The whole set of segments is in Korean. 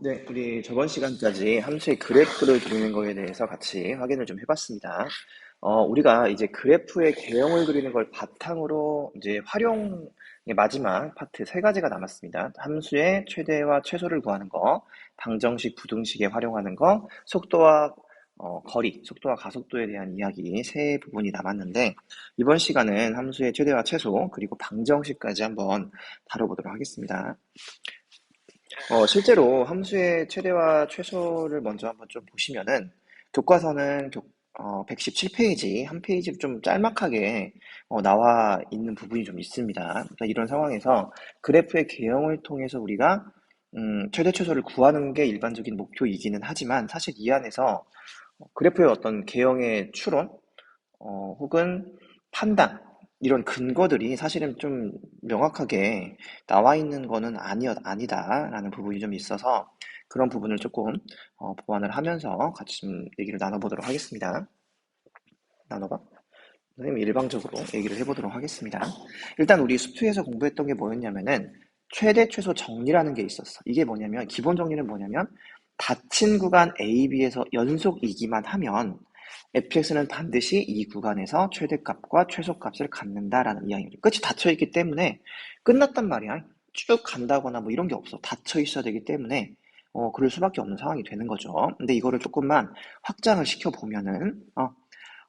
네, 우리 저번 시간까지 함수의 그래프를 그리는 거에 대해서 같이 확인을 좀 해봤습니다. 우리가 이제 그래프의 개형을 그리는 걸 바탕으로 이제 활용의 마지막 파트 세 가지가 남았습니다. 함수의 최대와 최소를 구하는 거, 방정식, 부등식에 활용하는 거, 속도와 거리, 속도와 가속도에 대한 이야기 세 부분이 남았는데, 이번 시간은 함수의 최대와 최소, 그리고 방정식까지 한번 다뤄보도록 하겠습니다. 실제로 함수의 최대와 최소를 먼저 한번 좀 보시면은 교과서는 117페이지, 한 페이지로 좀 짤막하게 나와 있는 부분이 좀 있습니다. 그러니까 이런 상황에서 그래프의 개형을 통해서 우리가 최대 최소를 구하는 게 일반적인 목표이기는 하지만 사실 이 안에서 그래프의 어떤 개형의 추론 혹은 판단, 이런 근거들이 사실은 좀 명확하게 나와 있는 거는 아니다라는 부분이 좀 있어서 그런 부분을 조금 보완을 하면서 같이 좀 얘기를 나눠보도록 하겠습니다. 나눠봐. 선생님 일방적으로 얘기를 해보도록 하겠습니다. 일단 우리 수투에서 공부했던 게 뭐였냐면은 최대 최소 정리라는 게 있었어. 이게 뭐냐면 기본 정리는 뭐냐면 닫힌 구간 A, B에서 연속이기만 하면 fx는 반드시 이 구간에서 최대값과 최소값을 갖는다라는 이야기입니다. 끝이 닫혀 있기 때문에 끝났단 말이야. 쭉 간다거나 뭐 이런 게 없어. 닫혀 있어야 되기 때문에 그럴 수밖에 없는 상황이 되는 거죠. 근데 이거를 조금만 확장을 시켜 보면은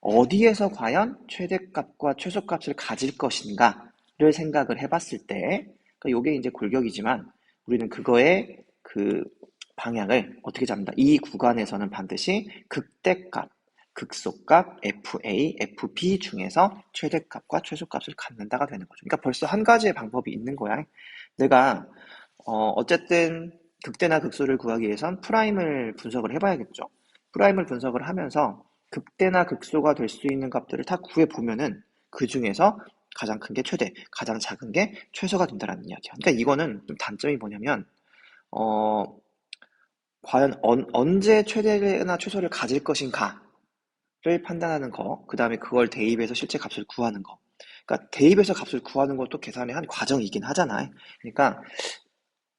어디에서 과연 최대값과 최소값을 가질 것인가를 생각을 해봤을 때, 그러니까 요게 이제 골격이지만 우리는 그거의 그 방향을 어떻게 잡는다. 이 구간에서는 반드시 극대값, 극소값, FA, FB 중에서 최대값과 최소값을 갖는다가 되는 거죠. 그러니까 벌써 한 가지의 방법이 있는 거야. 내가 어쨌든 극대나 극소를 구하기 위해선 프라임을 분석을 해봐야겠죠. 프라임을 분석을 하면서 극대나 극소가 될 수 있는 값들을 다 구해보면은 그 중에서 가장 큰 게 최대, 가장 작은 게 최소가 된다는 이야기야. 그러니까 이거는 좀 단점이 뭐냐면, 어, 과연 언제 최대나 최소를 가질 것인가를 판단하는 거, 그 다음에 그걸 대입해서 실제 값을 구하는 거. 그러니까 대입해서 값을 구하는 것도 계산의 한 과정이긴 하잖아요. 그러니까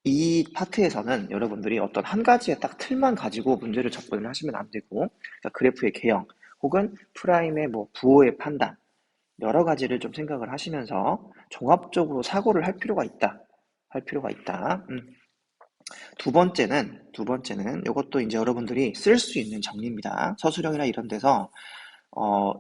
이 파트에서는 여러분들이 어떤 한 가지의 딱 틀만 가지고 문제를 접근을 하시면 안 되고, 그러니까 그래프의 개형, 혹은 프라임의 뭐 부호의 판단, 여러 가지를 좀 생각을 하시면서 종합적으로 사고를 할 필요가 있다. 할 필요가 있다. 두 번째는 이것도 이제 여러분들이 쓸 수 있는 정리입니다. 서술형이나 이런 데서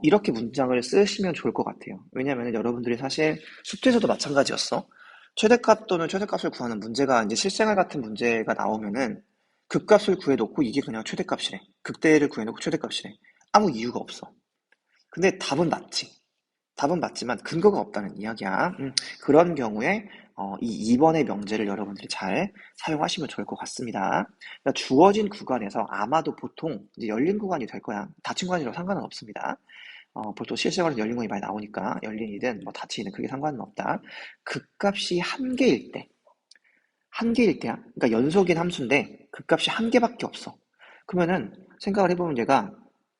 이렇게 문장을 쓰시면 좋을 것 같아요. 왜냐하면 여러분들이 사실 숙제에서도 마찬가지였어. 최대값 또는 최대값을 구하는 문제가 이제 실생활 같은 문제가 나오면은 극값을 구해놓고 이게 그냥 최대값이래. 극대를 구해놓고 최대값이래. 아무 이유가 없어. 근데 답은 맞지. 답은 맞지만 근거가 없다는 이야기야. 그런 경우에 이 2번의 명제를 여러분들이 잘 사용하시면 좋을 것 같습니다. 그러니까 주어진 구간에서 아마도 보통 이제 열린 구간이 될 거야. 닫힌 구간이라도 상관은 없습니다. 보통 실생활에서 열린 구간이 많이 나오니까 열린이든 뭐 닫히든 크게 상관은 없다. 극값이 한 개일 때, 한 개일 때야. 그러니까 연속인 함수인데 극값이 한 개밖에 없어. 그러면은 생각을 해보면 얘가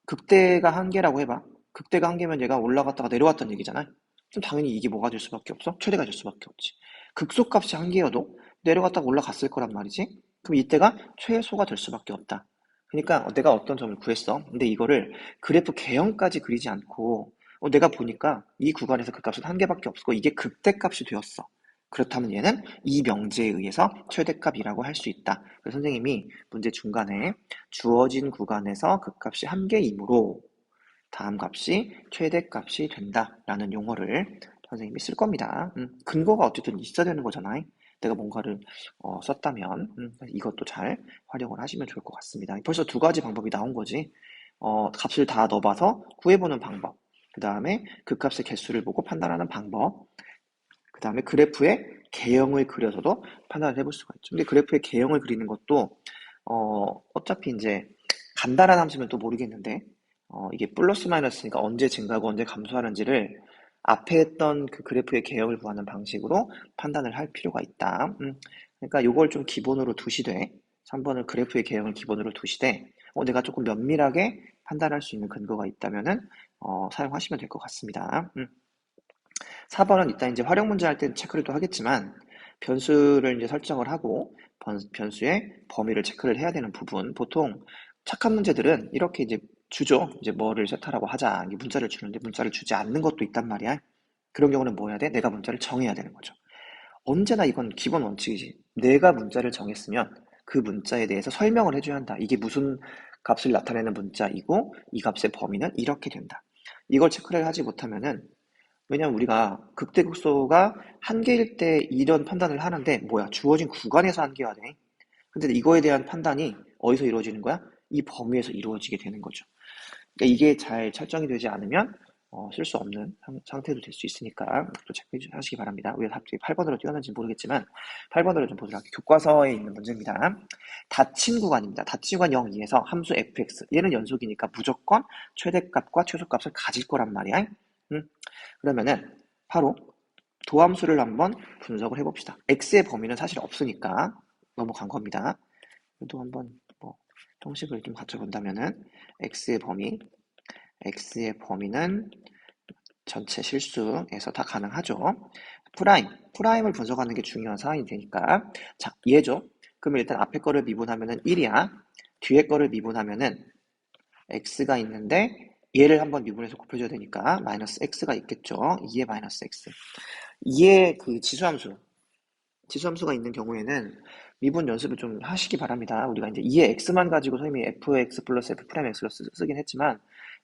극대가 한 개라고 해봐. 극대가 한 개면 얘가 올라갔다가 내려왔다는 얘기잖아. 그럼 당연히 이게 뭐가 될 수밖에 없어? 최대가 될 수밖에 없지. 극소값이 한 개여도 내려갔다가 올라갔을 거란 말이지. 그럼 이때가 최소가 될 수밖에 없다. 그러니까 내가 어떤 점을 구했어. 근데 이거를 그래프 개형까지 그리지 않고 내가 보니까 이 구간에서 극값은 한 개밖에 없고 이게 극대값이 되었어. 그렇다면 얘는 이 명제에 의해서 최대값이라고 할 수 있다. 그래서 선생님이 문제 중간에 주어진 구간에서 극값이 한 개이므로 다음 값이 최대값이 된다라는 용어를 선생님이 쓸 겁니다. 근거가 어쨌든 있어야 되는 거잖아요. 내가 뭔가를 썼다면 이것도 잘 활용을 하시면 좋을 것 같습니다. 벌써 두 가지 방법이 나온 거지. 값을 다 넣어봐서 구해보는 방법. 그 다음에 그 값의 개수를 보고 판단하는 방법. 그 다음에 그래프의 개형을 그려서도 판단을 해볼 수가 있죠. 근데 그래프의 개형을 그리는 것도 어차피 이제 간단한 함수면 또 모르겠는데 이게 플러스 마이너스니까 언제 증가하고 언제 감소하는지를 앞에 했던 그 그래프의 개형을 구하는 방식으로 판단을 할 필요가 있다. 그러니까 요걸 좀 기본으로 두시되 3번은 그래프의 개형을 기본으로 두시되 내가 조금 면밀하게 판단할 수 있는 근거가 있다면은 사용하시면 될 것 같습니다. 4번은 이따 이제 활용 문제 할 때 체크를 또 하겠지만 변수를 이제 설정을 하고 변수의 범위를 체크를 해야 되는 부분. 보통 착한 문제들은 이렇게 이제 주죠. 이제 뭐를 세타라고 하자. 이 문자를 주는데 문자를 주지 않는 것도 있단 말이야. 그런 경우는 뭐 해야 돼? 내가 문자를 정해야 되는 거죠. 언제나 이건 기본 원칙이지. 내가 문자를 정했으면 그 문자에 대해서 설명을 해줘야 한다. 이게 무슨 값을 나타내는 문자이고 이 값의 범위는 이렇게 된다. 이걸 체크를 하지 못하면은, 왜냐면 우리가 극대극소가 한계일 때 이런 판단을 하는데 뭐야, 주어진 구간에서 한계가 돼. 근데 이거에 대한 판단이 어디서 이루어지는 거야? 이 범위에서 이루어지게 되는 거죠. 그러니까 이게 잘 설정이 되지 않으면 쓸 수 없는 상태도 될 수 있으니까 또 체크해 하시기 바랍니다. 왜 갑자기 8번으로 뛰었는지 모르겠지만 8번으로 좀 보도록 할게요. 교과서에 있는 문제입니다. 닫힌 구간입니다. 닫힌 구간 0, 2에서 함수 fx, 얘는 연속이니까 무조건 최대값과 최소값을 가질 거란 말이야. 그러면은 바로 도함수를 한번 분석을 해봅시다. x의 범위는 사실 없으니까 넘어간 겁니다. 또 한번 뭐 통식을 좀 갖춰본다면은 x의 범위는 전체 실수에서 다 가능하죠. 프라임을 분석하는 게 중요한 사항이 되니까. 자, 얘죠. 그러면 일단 앞에 거를 미분하면은 1이야. 뒤에 거를 미분하면은 x가 있는데 얘를 한번 미분해서 곱해줘야 되니까 마이너스 x가 있겠죠. 2의 마이너스 x. 2의 그 지수함수가 있는 경우에는 미분 연습을 좀 하시기 바랍니다. 우리가 이제 2의 x만 가지고 선생님이 fx 플러스 f 프라임 x로 쓰긴 했지만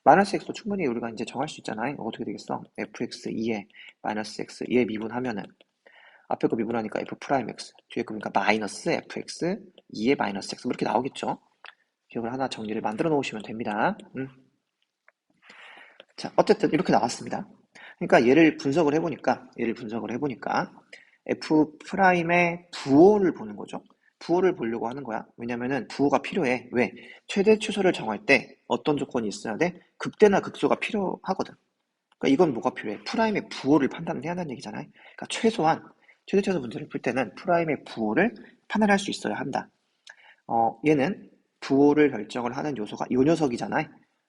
마이너스 x도 충분히 우리가 이제 정할 수 있잖아요. 어떻게 되겠어? fx 2의 마이너스 x, 얘 미분하면은 앞에 거 미분하니까 f 프라임 x, 뒤에 거 보니까 마이너스 fx 2의 마이너스 x, 뭐 이렇게 나오겠죠. 기억을 하나 정리를 만들어 놓으시면 됩니다. 자, 어쨌든 이렇게 나왔습니다. 그러니까 얘를 분석을 해보니까 f 프라임의 부호를 보는 거죠. 부호를 보려고 하는 거야. 왜냐면은 부호가 필요해. 왜? 최대 최소를 정할 때 어떤 조건이 있어야 돼? 극대나 극소가 필요하거든. 그러니까 이건 뭐가 필요해? 프라임의 부호를 판단을 해야 한다는 얘기잖아요. 그러니까 최소한 최대 최소 문제를 풀 때는 프라임의 부호를 판단할 수 있어야 한다. 얘는 부호를 결정을 하는 요소가 요 녀석이잖아요.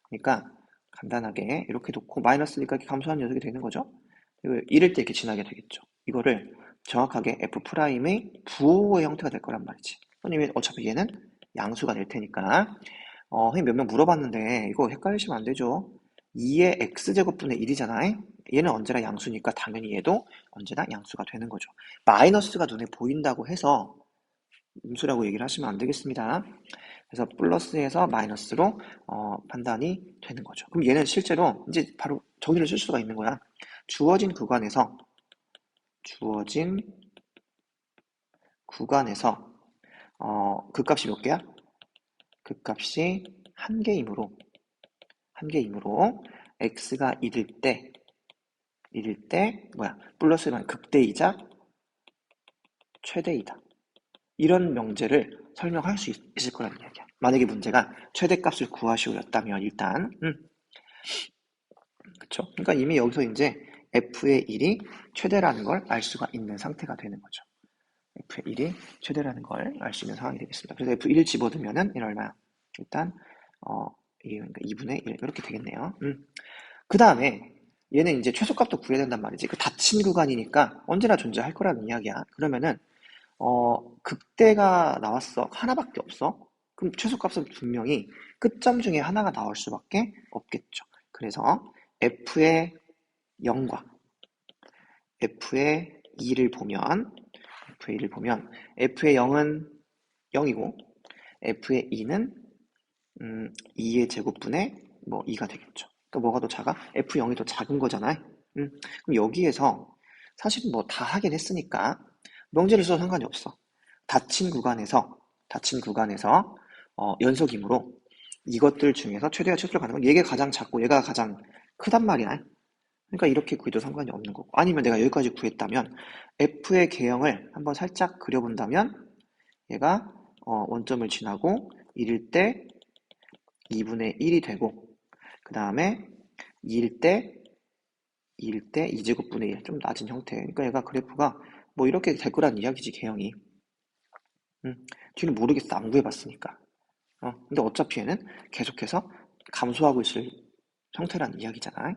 그러니까 간단하게 이렇게 놓고 마이너스니까 이렇게 감소하는 녀석이 되는 거죠. 이럴 때 이렇게 지나게 되겠죠. 이거를 정확하게 f 프라임의 부호의 형태가 될 거란 말이지. 선생님이 어차피 얘는 양수가 될 테니까. 선생님 몇 명 물어봤는데 이거 헷갈리시면 안 되죠. 2의 x제곱분의 1이잖아요. 얘는 언제나 양수니까 당연히 얘도 언제나 양수가 되는 거죠. 마이너스가 눈에 보인다고 해서 음수라고 얘기를 하시면 안 되겠습니다. 그래서 플러스에서 마이너스로 판단이 되는 거죠. 그럼 얘는 실제로 이제 바로 정의를 쓸 수가 있는 거야. 주어진 구간에서 극값이 몇 개야? 극값이 한 개이므로 x가 1일 때 뭐야? 플러스는 극대이자 최대이다. 이런 명제를 설명할 수 있을 거라는 이야기야. 만약에 문제가 최대값을 구하시오였다면 일단 그쵸? 그러니까 이미 여기서 이제 f의 1이 최대라는 걸 알 수가 있는 상태가 되는 거죠. f의 1이 최대라는 걸 알 수 있는 상황이 되겠습니다. 그래서 f1을 집어두면은 얘는 얼마야? 일단 그러니까 2분의 1 이렇게 되겠네요. 그 다음에 얘는 이제 최소값도 구해야 된단 말이지. 그 닫힌 구간이니까 언제나 존재할 거라는 이야기야. 그러면은 극대가 나왔어. 하나밖에 없어. 그럼 최소값은 분명히 끝점 중에 하나가 나올 수밖에 없겠죠. 그래서 f의 0과 f의 2를 보면 f의 0은 0이고 f의 2는 2의 제곱분의 2가 되겠죠. 또 뭐가 더 작아? f0이 더 작은 거잖아요. 그럼 여기에서 사실 뭐 다 하긴 했으니까 명제를 써도 상관이 없어. 닫힌 구간에서 연속이므로 이것들 중에서 최대와 최소를 가는 건 얘가 가장 작고 얘가 가장 크단 말이야. 그러니까 이렇게 구해도 상관이 없는 거고. 아니면 내가 여기까지 구했다면 f의 개형을 한번 살짝 그려본다면 얘가 원점을 지나고 1일 때 2분의 1이 되고 그 다음에 2일 때 2제곱분의 1, 좀 낮은 형태. 그러니까 얘가 그래프가 뭐 이렇게 될 거란 이야기지, 개형이. 뒤는 모르겠어, 안 구해봤으니까. 근데 어차피 얘는 계속해서 감소하고 있을 형태란 이야기잖아.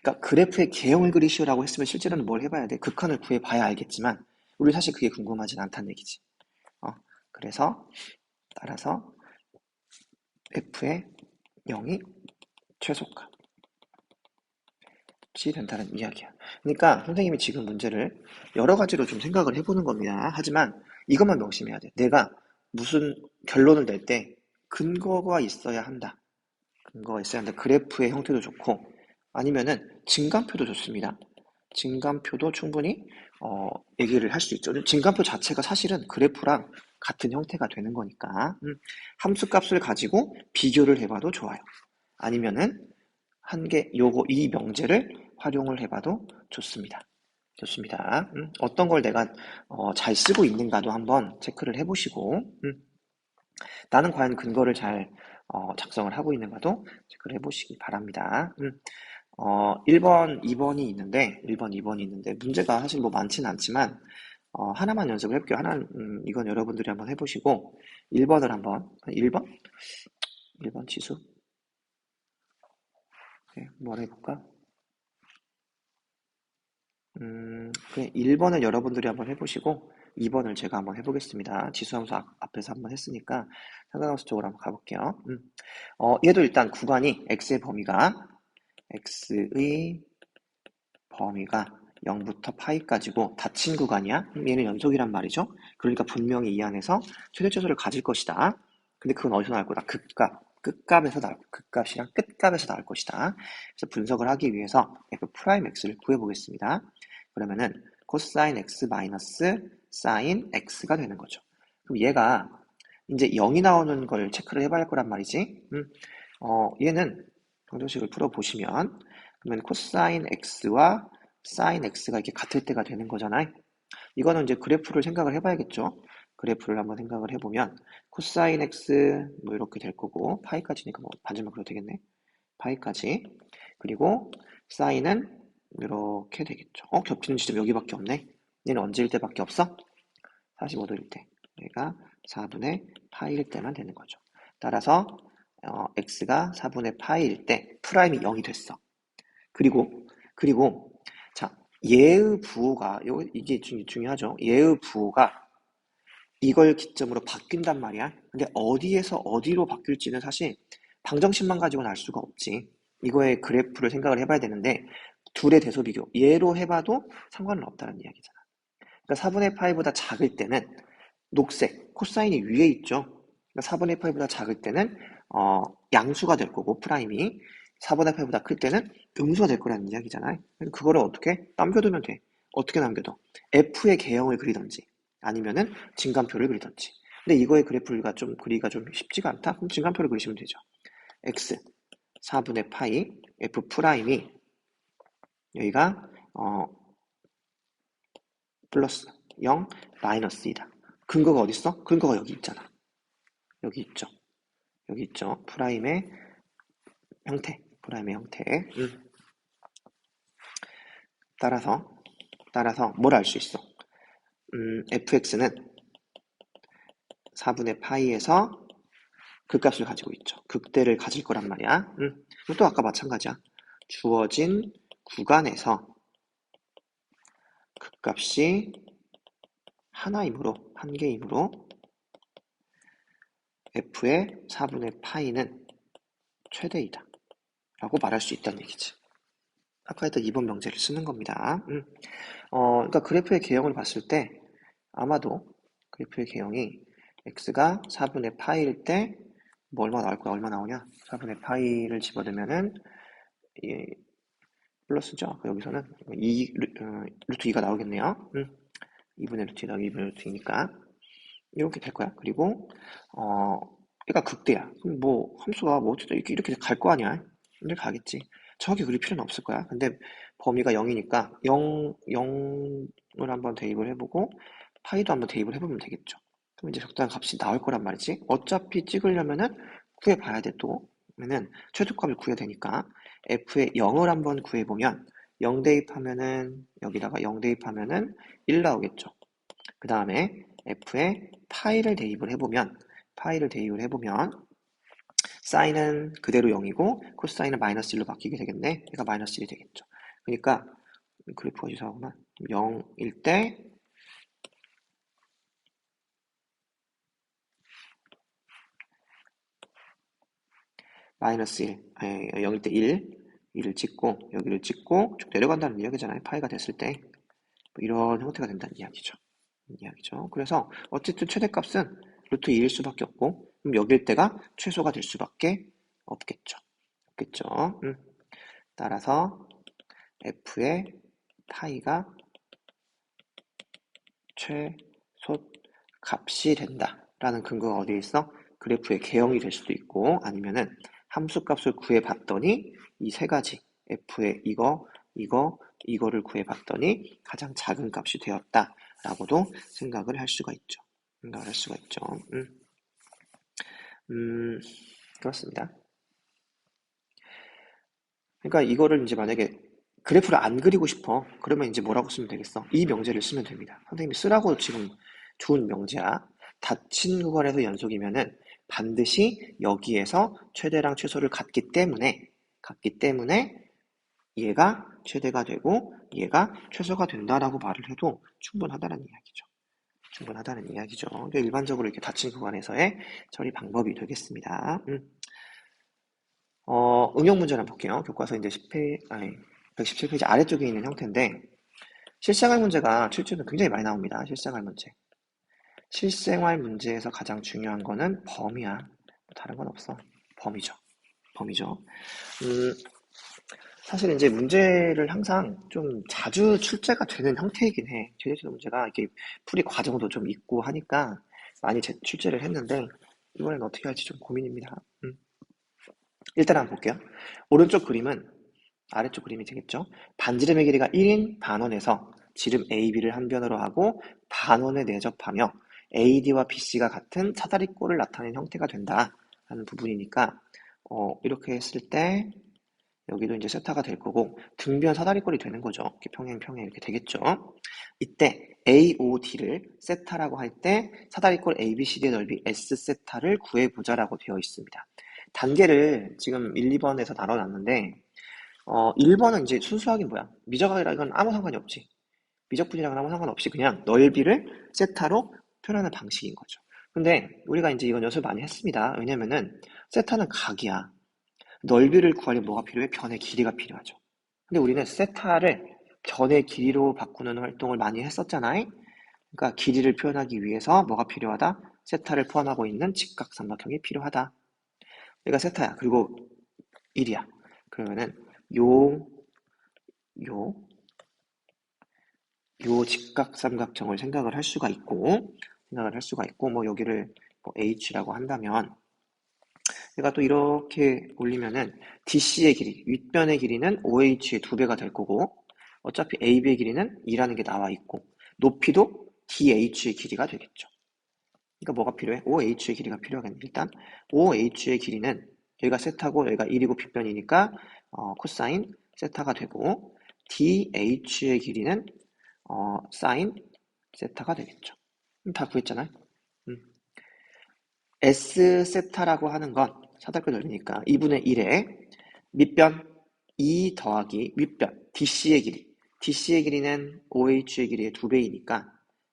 그러니까 그래프의 개형을 그리시오라고 했으면 실제로는 뭘 해봐야 돼? 극한을 구해봐야 알겠지만 우리 사실 그게 궁금하진 않다는 얘기지. 그래서 따라서 f의 0이 최소값이 된다는 이야기야. 그러니까 선생님이 지금 문제를 여러 가지로 좀 생각을 해보는 겁니다. 하지만 이것만 명심해야 돼. 내가 무슨 결론을 낼 때 근거가 있어야 한다. 근거가 있어야 한다. 그래프의 형태도 좋고 아니면은 증감표도 좋습니다. 증감표도 충분히 얘기를 할 수 있죠. 증감표 자체가 사실은 그래프랑 같은 형태가 되는 거니까 함수값을 가지고 비교를 해봐도 좋아요. 아니면은 이 명제를 활용을 해봐도 좋습니다. 좋습니다. 어떤 걸 내가 잘 쓰고 있는가도 한번 체크를 해보시고 나는 과연 근거를 잘 작성을 하고 있는가도 체크를 해보시기 바랍니다. 1번, 2번이 있는데, 1번, 2번이 있는데, 문제가 사실 뭐 많지는 않지만, 하나만 연습을 해볼게요. 이건 여러분들이 한번 해보시고, 1번을 한번, 1번? 1번 지수? 네, 뭘 해볼까? 그래, 1번을 여러분들이 한번 해보시고, 2번을 제가 한번 해보겠습니다. 지수함수 앞에서 한번 했으니까, 상관함수 쪽으로 한번 가볼게요. 얘도 일단 구간이 x의 범위가 0부터 파이까지고 닫힌 구간이야. 얘는 연속이란 말이죠. 그러니까 분명히 이 안에서 최대 최소를 가질 것이다. 근데 그건 어디서 나올 거다? 극값이랑 끝값에서 나올 것이다. 그래서 분석을 하기 위해서 f 프라임 x를 구해보겠습니다. 그러면은 코사인 x 마이너스 사인 x가 되는 거죠. 그럼 얘가 이제 0이 나오는 걸 체크를 해봐야 할 거란 말이지. 얘는 방정식을 풀어보시면 그러면 코사인 x와 사인 x가 이렇게 같을 때가 되는 거잖아요. 이거는 이제 그래프를 생각을 해봐야겠죠. 그래프를 한번 생각을 해보면 코사인 x 뭐 이렇게 될 거고 파이까지니까 뭐 반지만 그려도 되겠네. 파이까지. 그리고 사인은 이렇게 되겠죠. 겹치는 지점 여기밖에 없네. 얘는 언제일 때밖에 없어? 45도일 때. 얘가 4분의 파이일 때만 되는 거죠. 따라서 x가 4분의 파이일 때 프라임이 0이 됐어. 그리고 자 예의 부호가 이게 중요하죠. 예의 부호가 이걸 기점으로 바뀐단 말이야. 근데 어디에서 어디로 바뀔지는 사실 방정식만 가지고는 알 수가 없지. 이거의 그래프를 생각을 해봐야 되는데 둘의 대소 비교 얘로 해봐도 상관은 없다는 이야기잖아. 그러니까 4분의 파이보다 작을 때는 녹색 코사인이 위에 있죠. 그러니까 4분의 파이보다 작을 때는 양수가 될 거고 프라임이 4분의 파이보다 클 때는 음수가 될 거라는 이야기잖아요. 그거를 어떻게 남겨두면 돼. 어떻게 남겨둬? f의 개형을 그리던지 아니면은 증감표를 그리던지. 근데 이거의 그래프가 좀 그리기가 좀 쉽지가 않다? 그럼 증감표를 그리시면 되죠. x 4분의 파이 f 프라임이 여기가 플러스 0 마이너스 2다. 근거가 어디 있어? 근거가 여기 있잖아. 여기 있죠. 여기 있죠. 프라임의 형태. 따라서 뭘 알 수 있어? fx는 4분의 파이에서 극값을 가지고 있죠. 극대를 가질 거란 말이야. 또 아까 마찬가지야. 주어진 구간에서 극값이 한 개이므로 f의 4분의 파이는 최대이다. 라고 말할 수 있다는 얘기지. 아까 했던 2번 명제를 쓰는 겁니다. 그러니까 그래프의 개형을 봤을 때 아마도 그래프의 개형이 x가 4분의 파이일 때 뭐 얼마 나올 거야? 얼마 나오냐? 4분의 파이를 집어넣으면은 플러스죠. 여기서는 루트 2가 나오겠네요. 2분의 루트 2 더하기 2분의 루트 2니까 이렇게 될 거야. 그리고 얘가 극대야. 그럼 뭐 함수가 뭐 어쨌든 이렇게 갈 거 아니야? 이렇게 가겠지. 정확히 그릴 필요는 없을 거야. 근데 범위가 0이니까 0을 한번 대입을 해보고 파이도 한번 대입을 해보면 되겠죠. 그럼 이제 적당한 값이 나올 거란 말이지. 어차피 찍으려면은 구해봐야 돼 또. 그러면은 최소값을 구해야 되니까 f의 0을 한번 구해보면 0 대입하면은 여기다가 0 대입하면은 1 나오겠죠. 그 다음에 f의 파이를 대입을 해보면 사인은 그대로 0이고 코사인은 마이너스 1로 바뀌게 되겠네. 얘가 마이너스 1이 되겠죠. 그러니까 그래프가 이상하구나. 0일 때 마이너스 1, 0일 때 1을 찍고 여기를 찍고 쭉 내려간다는 이야기잖아요. 파이가 됐을 때 뭐 이런 형태가 된다는 이야기죠. 그래서 어쨌든 최대값은 루트 2일 수밖에 없고 그럼 여길 때가 최소가 될 수밖에 없겠죠. 따라서 f의 파이가 최소 값이 된다라는 근거가 어디에 있어? 그래프의 개형이 될 수도 있고 아니면은 함수값을 구해봤더니 이 세 가지 f의 이거를 구해봤더니 가장 작은 값이 되었다라고도 생각을 할 수가 있죠. 그렇습니다. 그러니까 이거를 이제 만약에 그래프를 안 그리고 싶어. 그러면 이제 뭐라고 쓰면 되겠어? 이 명제를 쓰면 됩니다. 선생님이 쓰라고 지금 준 명제야. 닫힌 구간에서 연속이면은 반드시 여기에서 최대랑 최소를 같기 때문에 얘가 최대가 되고 얘가 최소가 된다라고 말을 해도 충분하다는 이야기죠. 그러니까 일반적으로 이렇게 닫힌 구간에서의 처리 방법이 되겠습니다. 응용 문제를 한번 볼게요. 교과서 이제 117페이지 아래쪽에 있는 형태인데, 실생활 문제가 출제는 굉장히 많이 나옵니다. 실생활 문제에서 가장 중요한 거는 범위야. 다른 건 없어. 범위죠. 사실 이제 문제를 항상 좀 자주 출제가 되는 형태이긴 해. 제재시도 문제가 이렇게 풀이 과정도 좀 있고 하니까 많이 출제를 했는데, 이번엔 어떻게 할지 좀 고민입니다. 일단 한번 볼게요. 오른쪽 그림은 아래쪽 그림이 되겠죠. 반지름의 길이가 1인 반원에서 지름 AB를 한 변으로 하고 반원에 내접하며 AD와 BC가 같은 사다리꼴을 나타내는 형태가 된다라는 부분이니까 이렇게 했을 때 여기도 이제 세타가 될 거고 등변 사다리꼴이 되는 거죠. 이렇게 평행 이렇게 되겠죠. 이때 AOD를 세타라고 할 때 사다리꼴 ABCD의 넓이 S 세타를 구해보자라고 되어 있습니다. 단계를 지금 1, 2번에서 나눠놨는데 1번은 이제 순수 확인 뭐야? 미적학이랑 이건 아무 상관이 없지. 미적분이랑은 아무 상관없이 그냥 넓이를 세타로 표현하는 방식인 거죠. 근데 우리가 이제 이건 연습을 많이 했습니다. 왜냐면은 세타는 각이야. 넓이를 구하려면 뭐가 필요해? 변의 길이가 필요하죠. 근데 우리는 세타를 변의 길이로 바꾸는 활동을 많이 했었잖아요. 그러니까 길이를 표현하기 위해서 뭐가 필요하다? 세타를 포함하고 있는 직각삼각형이 필요하다. 얘가 세타야. 그리고 1이야. 그러면은 요 직각삼각형을 생각을 할 수가 있고, 뭐 여기를 뭐 H라고 한다면, 얘가 또 이렇게 올리면은 DC의 길이, 윗변의 길이는 OH의 2배가 될 거고, 어차피 AB의 길이는 2라는 게 나와 있고, 높이도 DH의 길이가 되겠죠. 그러니까 뭐가 필요해? OH의 길이가 필요하겠네. 일단 OH의 길이는 여기가 세타고 여기가 1이고 빗변이니까 코사인 세타가 되고 DH의 길이는 사인 세타가 되겠죠. 다 구했잖아요. S 세타라고 하는 건 사다리꼴 넓이니까 2분의 1에 밑변 2 더하기 윗변 DC의 길이는 OH의 길이의 2배이니까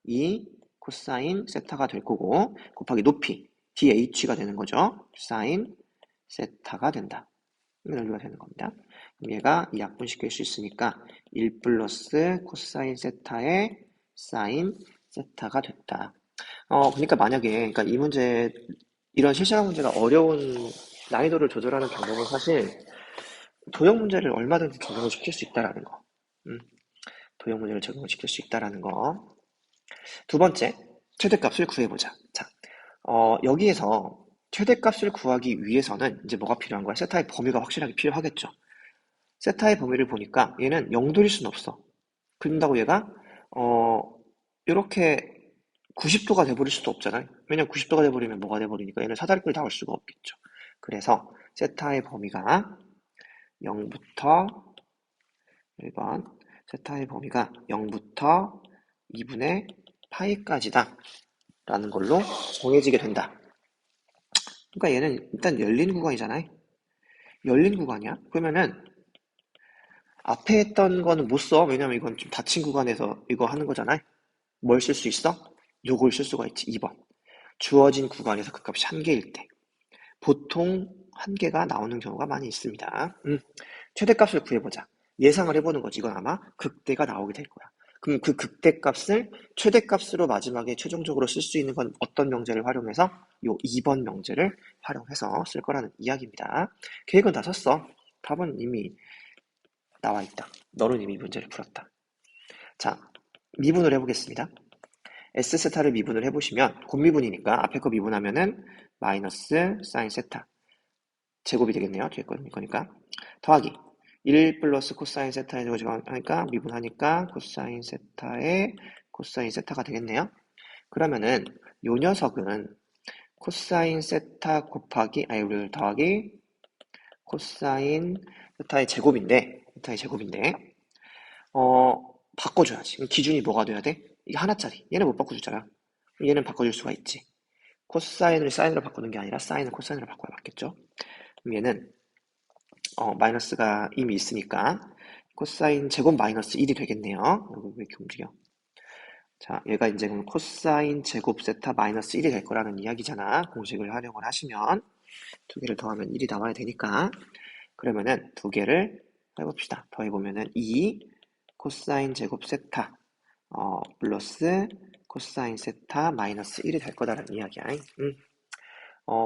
2 코사인 세타가 될 거고 곱하기 높이 DH가 되는 거죠. 사인 세타가 된다. 넓이가 되는 겁니다. 그럼 얘가 약분시킬 수 있으니까 1 플러스 코사인 세타의 사인 세타가 됐다. 그러니까 만약에 그러니까 이 문제 이런 실시간 문제가 어려운 난이도를 조절하는 방법은 사실 도형 문제를 얼마든지 적용을 시킬 수 있다라는 거. 도형 문제를 적용을 시킬 수 있다라는 거. 두 번째, 최대값을 구해보자. 자, 여기에서 최대값을 구하기 위해서는 이제 뭐가 필요한 거야? 세타의 범위가 확실하게 필요하겠죠. 세타의 범위를 보니까 얘는 0도일 순 없어. 그런다고 얘가 이렇게 90도가 돼버릴 수도 없잖아요. 왜냐면 90도가 돼버리면 뭐가 돼버리니까 얘는 사다리꼴이 나올 수가 없겠죠. 그래서 세타의 범위가 0부터 1번 세타의 범위가 0부터 2분의 파이까지다 라는 걸로 정해지게 된다. 그러니까 얘는 일단 열린 구간이잖아요. 열린 구간이야? 그러면은 앞에 했던 거는 못 써. 왜냐면 이건 좀 닫힌 구간에서 이거 하는 거잖아요. 뭘 쓸 수 있어? 요걸 쓸 수가 있지. 2번. 주어진 구간에서 그 값이 한 개일 때. 보통 한계가 나오는 경우가 많이 있습니다. 최대값을 구해보자. 예상을 해보는 거지. 이건 아마 극대가 나오게 될 거야. 그럼 그 극대값을 최대값으로 마지막에 최종적으로 쓸 수 있는 건 어떤 명제를 활용해서 요 2번 명제를 활용해서 쓸 거라는 이야기입니다. 계획은 다 썼어. 답은 이미 나와 있다. 너는 이미 문제를 풀었다. 자, 미분을 해보겠습니다. S세타를 미분을 해보시면 곱미분이니까 앞에 거 미분하면은 마이너스 사인 세타 제곱이 되겠네요. 뒤에 거니까 더하기 1 플러스 코사인 세타의 제곱 하니까 미분하니까 코사인 세타의 코사인 세타가 되겠네요. 그러면은 요 녀석은 코사인 세타 곱하기 우리 더하기 코사인 세타의 제곱인데 바꿔줘야지. 그럼 기준이 뭐가 돼야 돼? 이게 하나짜리. 얘는 못 바꿔주잖아. 얘는 바꿔줄 수가 있지. 코사인을 사인으로 바꾸는 게 아니라 사인을 코사인으로 바꿔야 맞겠죠? 그럼 얘는 마이너스가 이미 있으니까 코사인 제곱 마이너스 1이 되겠네요. 여기 왜 이렇게 움직여? 자, 얘가 이제 그럼 코사인 제곱 세타 마이너스 1이 될 거라는 이야기잖아. 공식을 활용을 하시면 두 개를 더하면 1이 나와야 되니까 그러면은 두 개를 해봅시다. 더해보면은 2 코사인 제곱 세타 플러스 코사인 세타 마이너스 1이 될 거다라는 이야기야.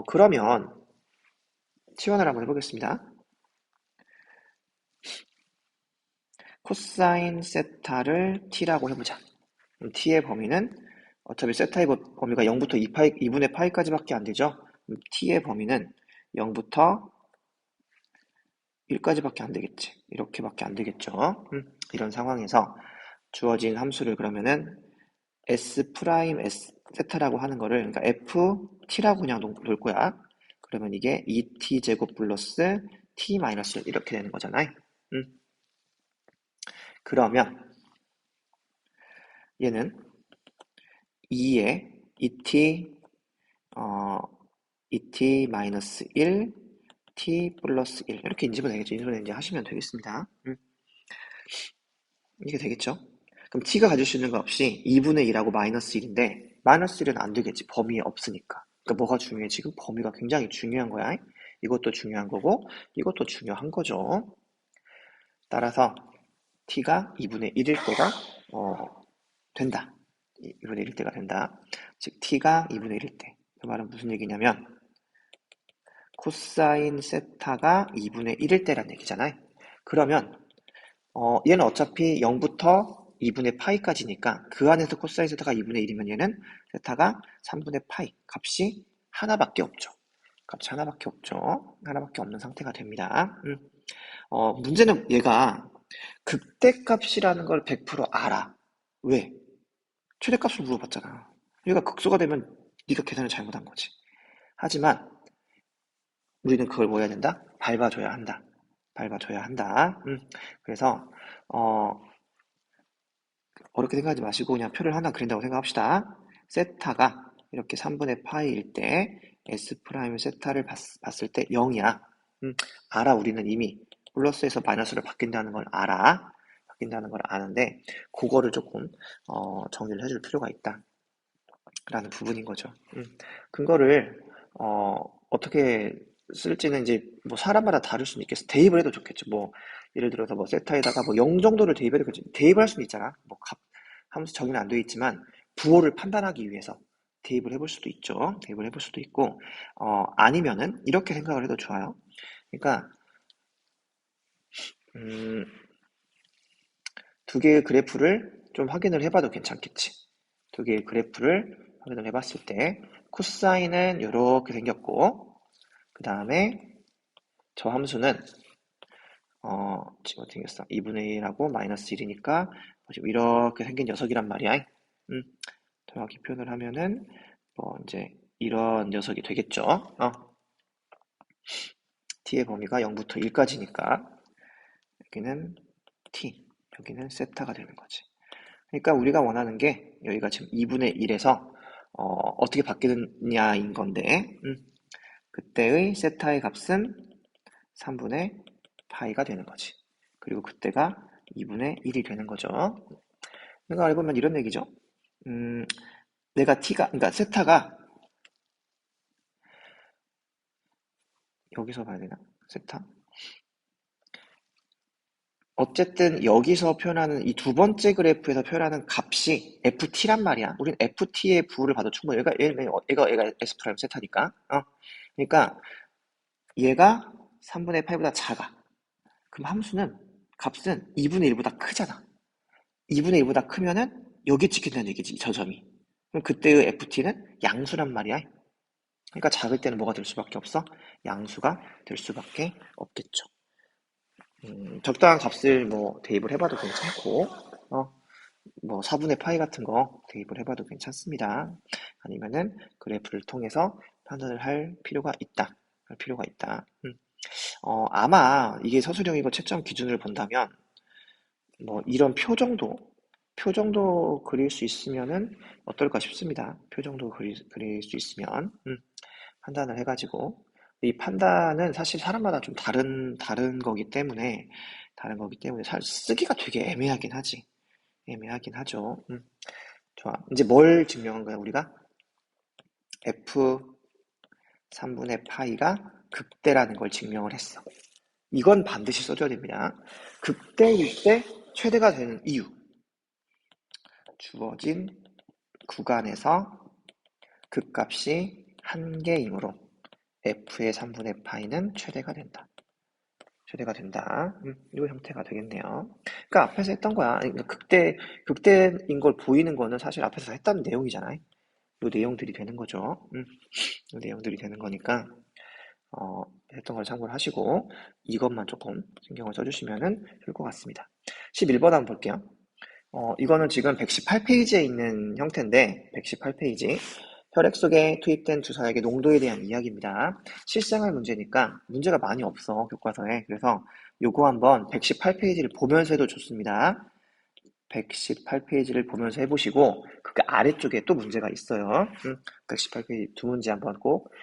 그러면 치환을 한번 해보겠습니다. 코사인 세타를 t라고 해보자. 그럼 t의 범위는 어차피 세타의 범위가 0부터 2분의 파이까지밖에 안 되죠. 그럼 t의 범위는 0부터 1까지밖에 안 되겠지. 이렇게밖에 안 되겠죠. 이런 상황에서 주어진 함수를 그러면은 s 프라임 s 세타라고 하는 거를 그러니까 ft라고 그냥 놓을 거야. 그러면 이게 2t 제곱 플러스 t 마이너스 이렇게 되는 거잖아요. 그러면 얘는 2에 2t 2t 마이너스 1 t 플러스 1 이렇게 인집은 되겠죠. 인집은 이제 하시면 되겠습니다. 이게 되겠죠. 그럼 t가 가질 수 있는 거 없이 2분의 1하고 마이너스 1인데 마이너스 1은 안 되겠지. 범위에 없으니까. 그러니까 뭐가 중요해? 지금 범위가 굉장히 중요한 거야. 이것도 중요한 거고 이것도 중요한 거죠. 따라서 t가 2분의 1일 때가 된다. 2분의 1일 때가 된다. 즉 t가 2분의 1일 때. 그 말은 무슨 얘기냐면 코사인 세타가 2분의 1일 때란 얘기잖아요. 그러면 얘는 어차피 0부터 2분의 파이까지니까 그 안에서 코사인 세타가 2분의 1이면 얘는 세타가 3분의 파이 값이 하나밖에 없죠. 값이 하나밖에 없죠. 하나밖에 없는 상태가 됩니다. 문제는 얘가 극대값이라는 걸 100% 알아. 왜? 최대값을 물어봤잖아. 얘가 극소가 되면 네가 계산을 잘못한 거지. 하지만 우리는 그걸 뭐 해야 된다? 밟아줘야 한다. 밟아줘야 한다. 그래서 어렵게 생각하지 마시고 그냥 표를 하나 그린다고 생각합시다. 세타가 이렇게 3분의 파이일 때 S 프라임 세타를 봤을 때 0이야. 알아. 우리는 이미 플러스에서 마이너스로 바뀐다는 걸 알아. 바뀐다는 걸 아는데 그거를 조금 정리를 해줄 필요가 있다. 라는 부분인 거죠. 근거를 어떻게 쓸지는 이제 뭐 사람마다 다를 수는 있겠어. 대입을 해도 좋겠죠. 뭐 예를 들어서 뭐 세타에다가 뭐 0 정도를 대입해도 괜찮 대입할 수는 있잖아. 뭐 함수 정의는 안 되어 있지만 부호를 판단하기 위해서 대입을 해볼 수도 있죠. 대입을 해볼 수도 있고 아니면은 이렇게 생각을 해도 좋아요. 그러니까 두 개의 그래프를 좀 확인을 해봐도 괜찮겠지. 두 개의 그래프를 확인을 해봤을 때 코사인은 이렇게 생겼고 그 다음에 저 함수는 지금 어떻게 생겼어? 2분의 1하고 마이너스 1이니까 지금 이렇게 생긴 녀석이란 말이야. 정확히 표현을 하면은 뭐 이제 이런 녀석이 되겠죠. t의 범위가 0부터 1까지니까 여기는 t, 여기는 세타가 되는 거지. 그러니까 우리가 원하는 게 여기가 지금 2분의 1에서 어떻게 바뀌느냐인 건데 그때의 세타의 값은 3분의 파이가 되는 거지. 그리고 그때가 2분의 1이 되는 거죠. 그러니까 알고보면 이런 얘기죠. 내가 그러니까 세타가 여기서 봐야 되나? 세타? 어쨌든 여기서 표현하는 이 두 번째 그래프에서 표현하는 값이 ft란 말이야. 우린 ft의 부호를 봐도 충분해. 얘가 s 프라임 세타니까. 그러니까 얘가 3분의 8보다 작아. 그럼 함수는 값은 2분의 1보다 크잖아. 2분의 1보다 크면은 여기 찍힌다는 얘기지, 저 점이. 그럼 그때의 ft는 양수란 말이야. 그러니까 작을 때는 뭐가 될 수밖에 없어? 양수가 될 수밖에 없겠죠. 적당한 값을 뭐 대입을 해봐도 괜찮고, 뭐 4분의 파이 같은 거 대입을 해봐도 괜찮습니다. 아니면은 그래프를 통해서 판단을 할 필요가 있다. 할 필요가 있다. 아마 이게 서술형이고 채점 기준을 본다면 뭐 이런 표 정도 그릴 수 있으면은 어떨까 싶습니다. 표 정도 그릴 수 있으면 판단을 해가지고 이 판단은 사실 사람마다 좀 다른 거기 때문에 쓰기가 되게 애매하긴 하지. 애매하긴 하죠. 좋아. 이제 뭘 증명한 거야, 우리가? F 3분의 파이가 극대라는 걸 증명을 했어. 이건 반드시 써줘야 됩니다. 극대일 때 최대가 되는 이유. 주어진 구간에서 극값이 한 개이므로 F의 3분의 파이는 최대가 된다. 최대가 된다. 이 형태가 되겠네요. 그러니까 앞에서 했던 거야. 그러니까 극대인 걸 보이는 거는 사실 앞에서 했던 내용이잖아요. 이 내용들이 되는 거죠. 이 내용들이 되는 거니까 했던 걸 참고를 하시고 이것만 조금 신경을 써주시면 좋을 것 같습니다. 11번 한번 볼게요. 이거는 지금 118페이지에 있는 형태인데 118페이지 혈액 속에 투입된 주사액의 농도에 대한 이야기입니다. 실생활 문제니까 문제가 많이 없어 교과서에. 그래서 요거 한번 118페이지를 보면서 해도 좋습니다. 118페이지를 보면서 해보시고 그 아래쪽에 또 문제가 있어요. 118페이지 두 문제 한번 꼭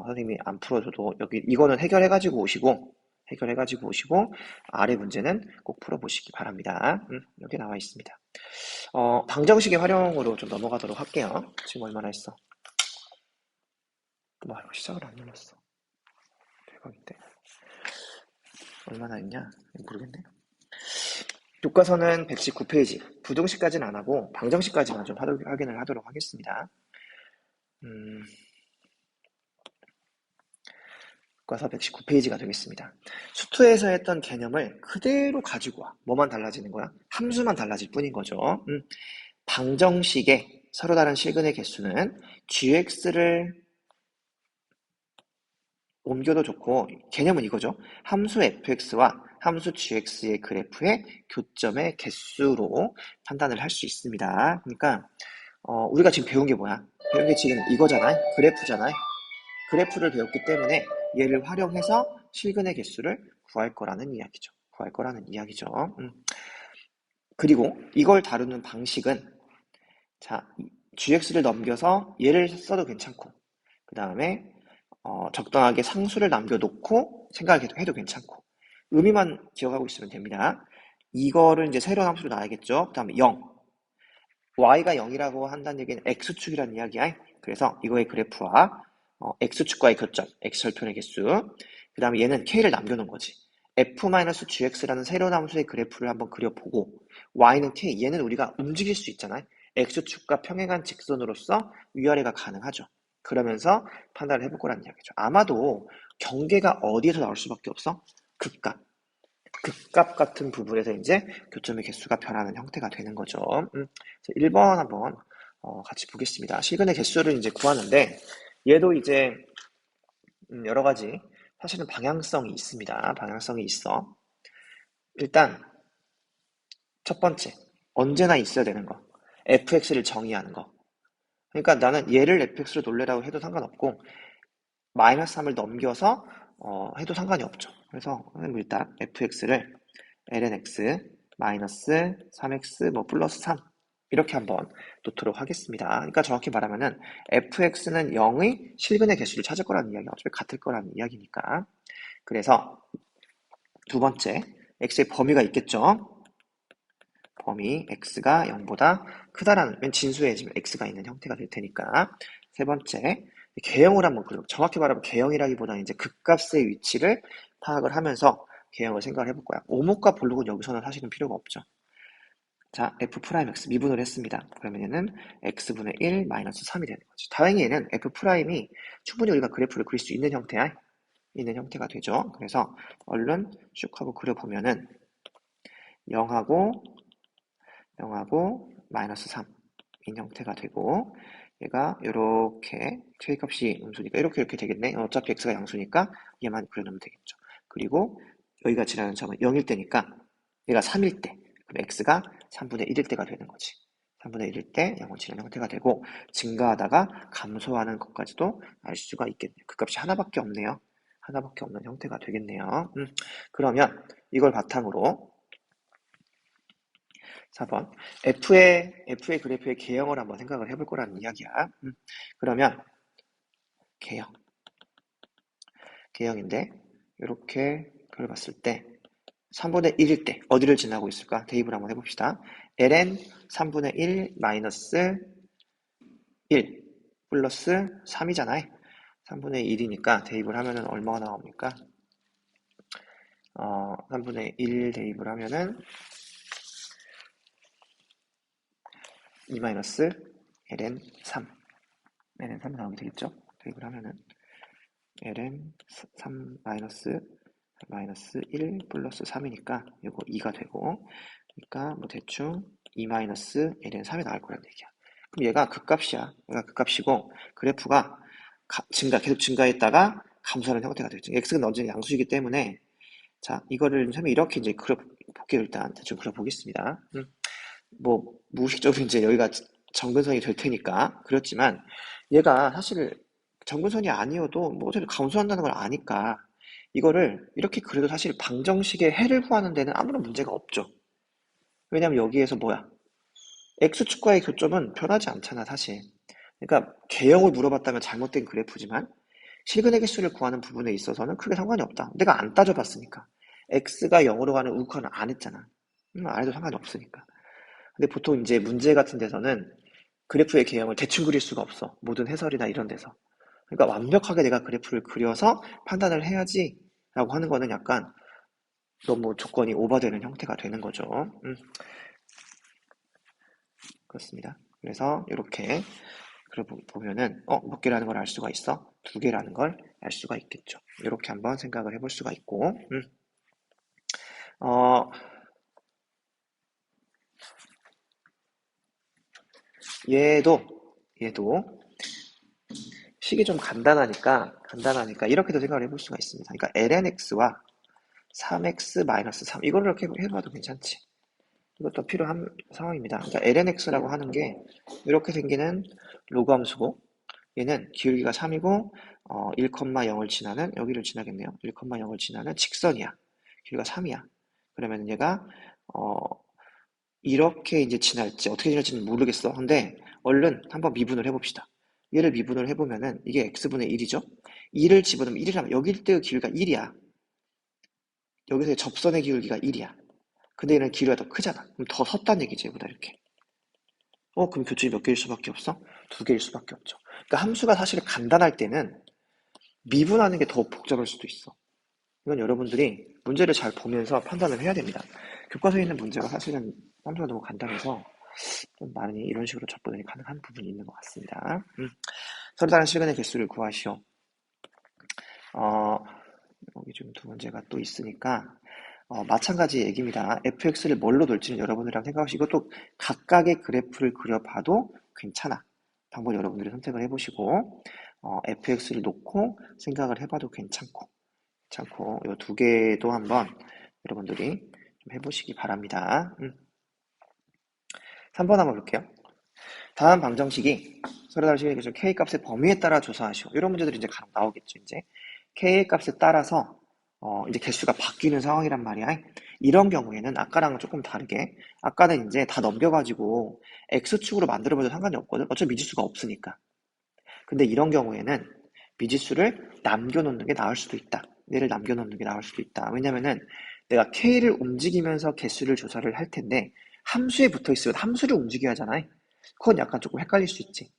선생님이 안 풀어줘도 여기 이거는 해결해가지고 오시고 아래 문제는 꼭 풀어보시기 바랍니다. 여기 나와 있습니다. 방정식의 활용으로 좀 넘어가도록 할게요. 지금 얼마나 했어? 시작을 안 눌렀어. 대박인데. 얼마나 했냐? 모르겠네. 교과서는 119페이지. 부등식까지는 안 하고 방정식까지만 좀 확인을 하도록 하겠습니다. 교과서 119페이지가 되겠습니다. 수투에서 했던 개념을 그대로 가지고 와. 뭐만 달라지는 거야? 함수만 달라질 뿐인 거죠. 방정식의 서로 다른 실근의 개수는 gx를 옮겨도 좋고 개념은 이거죠. 함수 fx와 함수 gx의 그래프의 교점의 개수로 판단을 할 수 있습니다. 그러니까 우리가 지금 배운 게 뭐야? 배운 게 지금 이거잖아요. 그래프잖아요. 그래프를 배웠기 때문에 얘를 활용해서 실근의 개수를 구할 거라는 이야기죠. 그리고 이걸 다루는 방식은 자, gx를 넘겨서 얘를 써도 괜찮고 그 다음에 적당하게 상수를 남겨놓고 생각해도 괜찮고 의미만 기억하고 있으면 됩니다. 이거를 이제 새로운 함수로 놔야겠죠. 그 다음에 0 y가 0이라고 한다는 얘기는 x축이라는 이야기야. 그래서 이거의 그래프와 x축과의 교점, x절편의 개수 그 다음에 얘는 k를 남겨놓은 거지. f-gx라는 새로운 함수의 그래프를 한번 그려보고 y는 k, 얘는 우리가 움직일 수 있잖아요. x축과 평행한 직선으로서 위아래가 가능하죠. 그러면서 판단을 해볼 거라는 이야기죠. 아마도 경계가 어디에서 나올 수밖에 없어? 극값. 극값 같은 부분에서 이제 교점의 개수가 변하는 형태가 되는 거죠. 1번 한번 같이 보겠습니다. 실근의 개수를 이제 구하는데 얘도 이제 여러 가지 사실은 방향성이 있습니다. 방향성이 있어. 일단 첫 번째 언제나 있어야 되는 거. fx를 정의하는 거. 그러니까 나는 얘를 fx로 놀래라고 해도 상관없고 마이너스 3을 넘겨서 해도 상관이 없죠. 그래서 일단 fx를 ln x 마이너스 3x 뭐 플러스 3 이렇게 한번 놓도록 하겠습니다. 그러니까 정확히 말하면은 fx는 0의 실근의 개수를 찾을 거라는 이야기, 어차피 같을 거라는 이야기니까. 그래서 두 번째, x의 범위가 있겠죠. 범위 x가 0보다 크다라는 진수에 지금 x가 있는 형태가 될 테니까. 세 번째, 개형을 한번 그려. 정확히 말하면 개형이라기보다는 이제 극값의 위치를 파악을 하면서 개형을 생각을 해볼 거야. 오목과 볼록은 여기서는 사실은 필요가 없죠. 자, f 프라임 x 미분을 했습니다. 그러면 얘는 x분의 1 마이너스 3이 되는 거지. 다행히 얘는 f 프라임이 충분히 우리가 그래프를 그릴 수 있는 형태가 되죠. 그래서 얼른 슉 하고 그려보면은 0하고 마이너스 3인 형태가 되고, 얘가 이렇게 최대값이 음수니까 이렇게 되겠네. 어차피 x가 양수니까 얘만 그려놓으면 되겠죠. 그리고 여기가 지나는 점은 0일 때니까 얘가 3일 때, 그럼 x가 3분의 1일 때가 되는 거지. 3분의 1일 때 0을 지나는 형태가 되고, 증가하다가 감소하는 것까지도 알 수가 있겠네요. 그 값이 하나밖에 없네요. 하나밖에 없는 형태가 되겠네요. 그러면 이걸 바탕으로 4번 F의 그래프의 개형을 한번 생각을 해볼 거라는 이야기야. 그러면 개형인데 이렇게 그걸 봤을 때 3분의 1일 때 어디를 지나고 있을까? 대입을 한번 해봅시다. ln 3분의 1 마이너스 1 플러스 3이잖아요. 3분의 1이니까 대입을 하면은 얼마가 나옵니까? 3분의 1 대입을 하면은 2 마이너스 ln 3 나오게 되겠죠? 대입을 하면은 ln 3 마이너스 1 플러스 3이니까 이거 2가 되고, 그러니까 뭐 대충 2 마이너스 ln 3이 나올 거란 얘기야. 그럼 얘가 극값이야. 얘가 극값이고 그래프가 계속 증가했다가 감소하는 형태가 되죠. x가 언제나 양수이기 때문에, 자, 이거를 처음에 이렇게 이제 그려볼게요. 일단 대충 그려보겠습니다. 뭐 무의식적으로 이제 여기가 정근선이 될 테니까 그렇지만, 얘가 사실 정근선이 아니어도 뭐 어차피 감소한다는 걸 아니까 이거를 이렇게 그려도 사실 방정식의 해를 구하는 데는 아무런 문제가 없죠. 왜냐면 여기에서 뭐야, x축과의 교점은 변하지 않잖아 사실. 그러니까 개형을 물어봤다면 잘못된 그래프지만 실근의 개수를 구하는 부분에 있어서는 크게 상관이 없다. 내가 안 따져봤으니까. x가 0으로 가는 우극화는 안 했잖아. 안 해도 상관이 없으니까. 근데 보통 이제 문제 같은 데서는 그래프의 개형을 대충 그릴 수가 없어. 모든 해설이나 이런 데서. 그러니까 완벽하게 내가 그래프를 그려서 판단을 해야지 라고 하는 거는 약간 너무 조건이 오버되는 형태가 되는 거죠. 그렇습니다. 그래서 이렇게 보면은 몇 개라는 걸 알 수가 있어? 2개라는 걸 알 수가 있겠죠. 이렇게 한번 생각을 해볼 수가 있고, 어, 얘도 식이 좀 간단하니까 이렇게도 생각을 해볼 수가 있습니다. 그러니까 lnx와 3x-3 이거를 이렇게 해봐도 괜찮지. 이것도 필요한 상황입니다. 그러니까 lnx라고 하는 게 이렇게 생기는 로그 함수고, 얘는 기울기가 3이고 1,0을 지나는, 여기를 지나겠네요. 1,0을 지나는 직선이야. 길이가 3이야. 그러면 얘가 이렇게 이제 지날지 어떻게 지날지는 모르겠어. 근데 얼른 한번 미분을 해봅시다. 얘를 미분을 해보면은 이게 x분의 1이죠. 2를 집어넣으면 1이라면 여길 때의 기울기가 1이야. 여기서의 접선의 기울기가 1이야. 근데 얘는 기울기가 더 크잖아. 그럼 더 섰다는 얘기지, 얘보다 이렇게. 그럼 교점이 몇 개일 수밖에 없어? 2개일 수밖에 없죠. 그러니까 함수가 사실 간단할 때는 미분하는 게 더 복잡할 수도 있어. 이건 여러분들이 문제를 잘 보면서 판단을 해야 됩니다. 교과서에 있는 문제가 사실은 함수가 너무 간단해서 좀 많이 이런 식으로 접근이 가능한 부분이 있는 것 같습니다. 서로 다른 시간의 개수를 구하시오. 여기 좀 두 문제가 또 있으니까 마찬가지 얘기입니다. fx를 뭘로 둘지는 여러분들이랑 생각하시고, 또 각각의 그래프를 그려봐도 괜찮아. 방법 여러분들이 선택을 해보시고, fx를 놓고 생각을 해봐도 괜찮고 이 2개도 한번 여러분들이 좀 해보시기 바랍니다. 3번 한번 볼게요. 다음 방정식이 서로 다른 식의 k값의 범위에 따라 조사하시오. 이런 문제들이 이제 간혹 나오겠죠. 이제 k값에 따라서 이제 개수가 바뀌는 상황이란 말이야. 이런 경우에는 아까랑은 조금 다르게, 아까는 이제 다 넘겨가지고 x축으로 만들어봐도 상관이 없거든. 어차피 미지수가 없으니까. 근데 이런 경우에는 미지수를 남겨놓는 게 나을 수도 있다. 얘를 남겨놓는 게 나을 수도 있다. 왜냐면은 내가 k를 움직이면서 개수를 조사를 할 텐데 함수에 붙어 있으면 함수를 움직여야 하잖아요. 그건 약간 조금 헷갈릴 수 있지.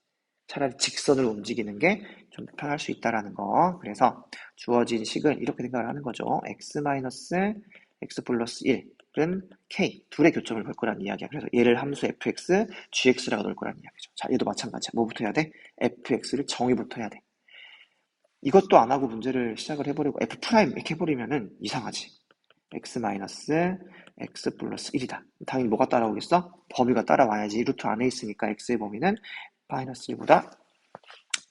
차라리 직선으로 움직이는 게 좀 편할 수 있다라는 거. 그래서 주어진 식은 이렇게 생각을 하는 거죠. x 마이너스 x 플러스 1은 k 둘의 교점을 볼 거란 이야기야. 그래서 얘를 함수 fx, gx라고 넣을 거란 이야기죠. 자, 얘도 마찬가지야. 뭐부터 해야 돼? fx를 정의부터 해야 돼. 이것도 안 하고 문제를 시작을 해버리고 f 프라임 이렇게 해버리면은 이상하지. x 마이너스 x 플러스 1이다. 당연히 뭐가 따라오겠어? 범위가 따라와야지. 루트 안에 있으니까 x의 범위는 마이너스 1보다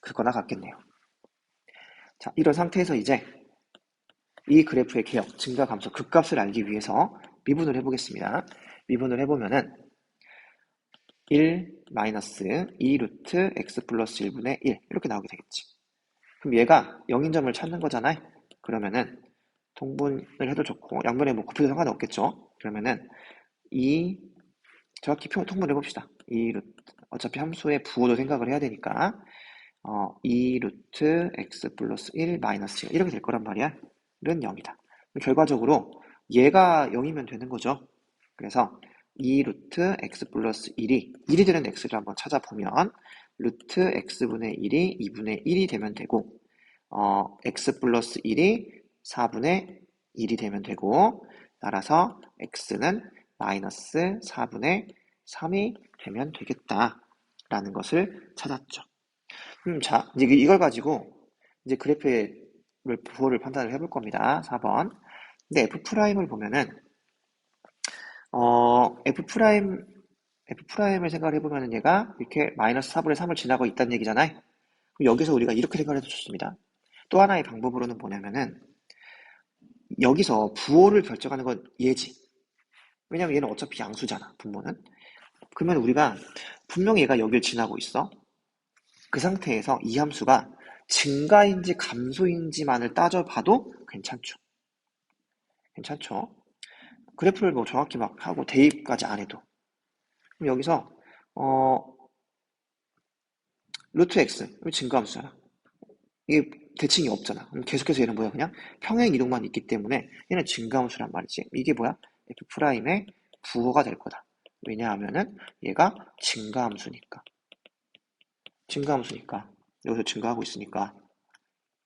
크거나 같겠네요. 자, 이런 상태에서 이제 이 그래프의 개역, 증가 감소, 극값을 알기 위해서 미분을 해보겠습니다. 미분을 해보면은 1 마이너스 2 루트 x 플러스 1분의 1 이렇게 나오게 되겠지. 그럼 얘가 0인 점을 찾는 거잖아요. 그러면은 통분을 해도 좋고 양변에 뭐 곱해도 상관은 없겠죠. 그러면은 이 정확히 통분을 해봅시다. 2 루트 어차피 함수의 부호도 생각을 해야 되니까 2 루트 x 플러스 1 마이너스 1 이렇게 될 거란 말이야. 는 0이다. 결과적으로 얘가 0이면 되는 거죠. 그래서 2 루트 x 플러스 1이 되는 x를 한번 찾아보면 루트 x분의 1이 2분의 1이 되면 되고 x 플러스 1이 4분의 1이 되면 되고 따라서 x는 마이너스 4분의 3이 되면 되겠다라는 것을 찾았죠. 자, 이제 이걸 가지고 이제 그래프의 부호를 판단을 해볼 겁니다. 4번. 근데 F'을 보면은, F'을 생각을 해보면은 얘가 이렇게 마이너스 4분의 3을 지나고 있다는 얘기잖아요. 그럼 여기서 우리가 이렇게 생각을 해도 좋습니다. 또 하나의 방법으로는 뭐냐면은, 여기서 부호를 결정하는 건 얘지. 왜냐면 얘는 어차피 양수잖아, 분모는. 그러면 우리가 분명히 얘가 여길 지나고 있어. 그 상태에서 이 함수가 증가인지 감소인지만을 따져봐도 괜찮죠. 괜찮죠? 그래프를 뭐 정확히 막 하고 대입까지 안 해도. 그럼 여기서 루트 x 증가함수잖아. 이게 대칭이 없잖아. 그럼 계속해서 얘는 뭐야? 그냥 평행 이동만 있기 때문에 얘는 증가함수란 말이지. 이게 뭐야? f 프라임의 부호가 될 거다. 왜냐하면은 얘가 증가함수니까. 증가함수니까. 여기서 증가하고 있으니까